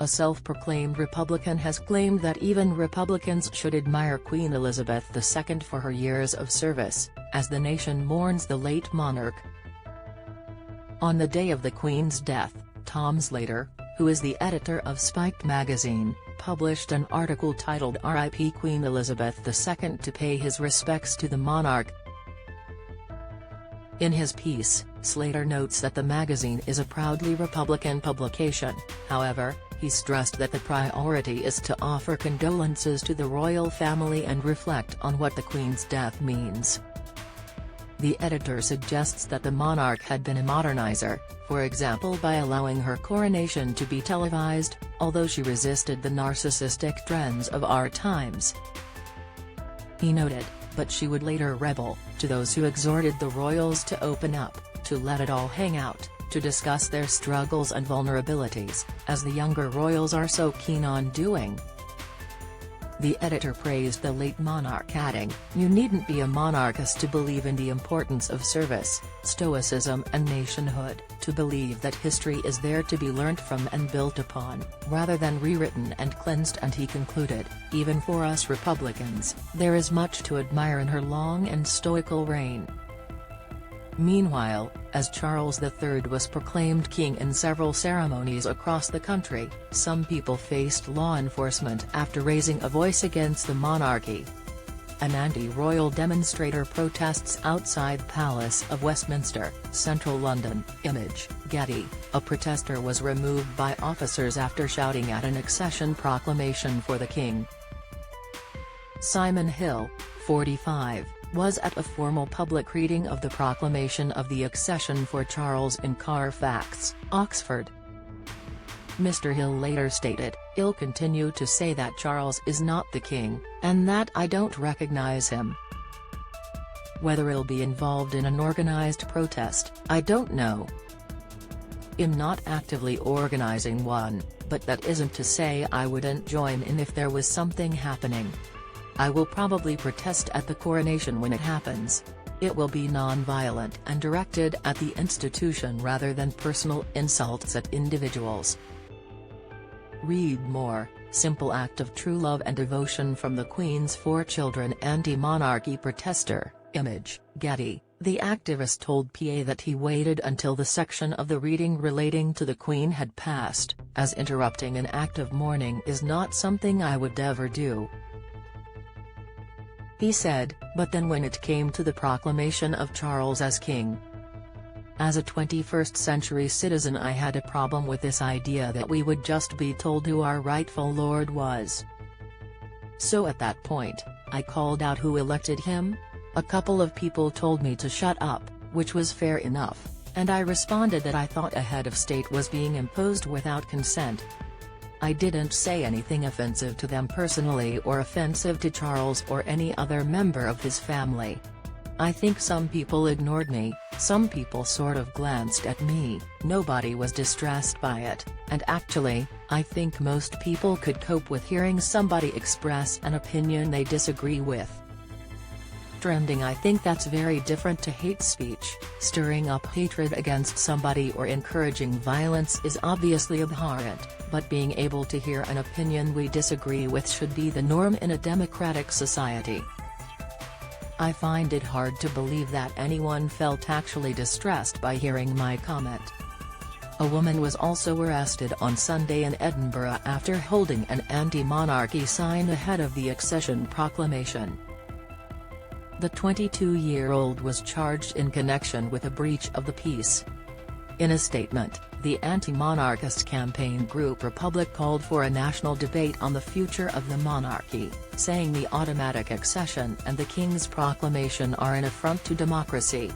a self-proclaimed Republican, has claimed that even Republicans should admire Queen Elizabeth II for her years of service, as the nation mourns the late monarch. On the day of the Queen's death, Tom Slater, who is the editor of Spiked magazine, published an article titled "R.I.P. Queen Elizabeth II" to pay his respects to the monarch. In his piece, Slater notes that the magazine is a proudly Republican publication. However, he stressed that the priority is to offer condolences to the royal family and reflect on what the Queen's death means. The editor suggests that the monarch had been a modernizer, for example by allowing her coronation to be televised, although she resisted the narcissistic trends of our times. He noted, but she would later rebel, to those who exhorted the royals to open up, to let it all hang out, to discuss their struggles and vulnerabilities, as the younger royals are so keen on doing. The editor praised the late monarch, adding, "You needn't be a monarchist to believe in the importance of service, stoicism and nationhood, to believe that history is there to be learnt from and built upon, rather than rewritten and cleansed." And he concluded, "Even for us Republicans, there is much to admire in her long and stoical reign." Meanwhile, as Charles III was proclaimed king in several ceremonies across the country, some people faced law enforcement after raising a voice against the monarchy. An anti-royal demonstrator protests outside Palace of Westminster, central London. Image, Getty. A protester was removed by officers after shouting at an accession proclamation for the king. Simon Hill, 45, was at a formal public reading of the proclamation of the accession for Charles in Carfax, Oxford. Mr. Hill later stated, "I'll continue to say that Charles is not the king, and that I don't recognize him. Whether I'll be involved in an organized protest, I don't know. I'm not actively organizing one, but that isn't to say I wouldn't join in if there was something happening. I will probably protest at the coronation when it happens. It will be non-violent and directed at the institution rather than personal insults at individuals." Read more, simple act of true love and devotion from the Queen's 4 children. Anti-monarchy protester. Image, Getty. The activist told PA that he waited until the section of the reading relating to the Queen had passed, as interrupting an act of mourning is not something I would ever do. He said, but then when it came to the proclamation of Charles as king, as a 21st century citizen I had a problem with this idea that we would just be told who our rightful lord was. So at that point, I called out who elected him. A couple of people told me to shut up, which was fair enough, and I responded that I thought a head of state was being imposed without consent. I didn't say anything offensive to them personally or offensive to Charles or any other member of his family. I think some people ignored me, some people sort of glanced at me, nobody was distressed by it, and actually, I think most people could cope with hearing somebody express an opinion they disagree with. Trending. I think that's very different to hate speech. Stirring up hatred against somebody or encouraging violence is obviously abhorrent, but being able to hear an opinion we disagree with should be the norm in a democratic society. I find it hard to believe that anyone felt actually distressed by hearing my comment. A woman was also arrested on Sunday in Edinburgh after holding an anti-monarchy sign ahead of the accession proclamation. The 22-year-old was charged in connection with a breach of the peace. In a statement, the anti-monarchist campaign group Republic called for a national debate on the future of the monarchy, saying the automatic accession and the King's proclamation are an affront to democracy.